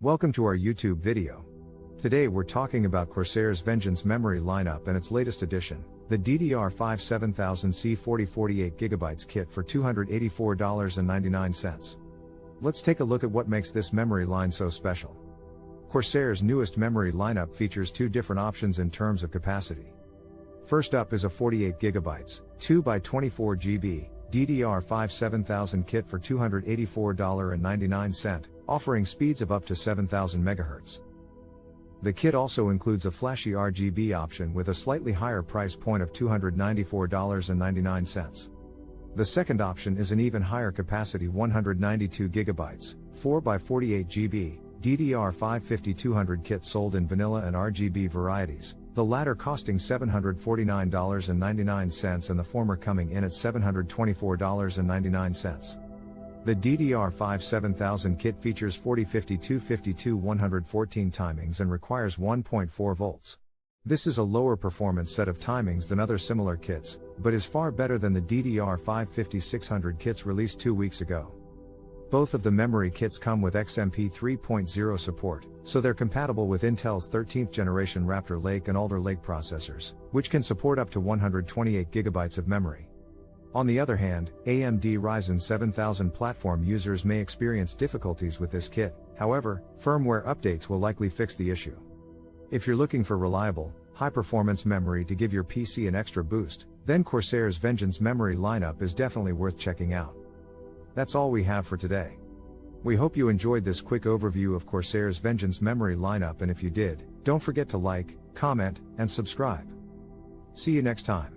Welcome to our YouTube video. Today we're talking about Corsair's Vengeance memory lineup and its latest addition, the DDR5 7000C 4048GB kit for $284.99. Let's take a look at what makes this memory line so special. Corsair's newest memory lineup features two different options in terms of capacity. First up is a 48GB, 2x24GB, DDR5 7000 kit for $284.99, offering speeds of up to 7000 MHz. The kit also includes a flashy RGB option with a slightly higher price point of $294.99. The second option is an even higher capacity 192GB, 4x48GB, DDR5 5200 kit sold in vanilla and RGB varieties, the latter costing $749.99 and the former coming in at $724.99. The DDR5 7000 kit features 40-52-52-114 timings and requires 1.4 volts. This is a lower performance set of timings than other similar kits, but is far better than the DDR5 5600 kits released 2 weeks ago. Both of the memory kits come with XMP 3.0 support, so they're compatible with Intel's 13th generation Raptor Lake and Alder Lake processors, which can support up to 128GB of memory. On the other hand, AMD Ryzen 7000 platform users may experience difficulties with this kit, however, firmware updates will likely fix the issue. If you're looking for reliable, high-performance memory to give your PC an extra boost, then Corsair's Vengeance memory lineup is definitely worth checking out. That's all we have for today. We hope you enjoyed this quick overview of Corsair's Vengeance memory lineup, and if you did, don't forget to like, comment, and subscribe. See you next time.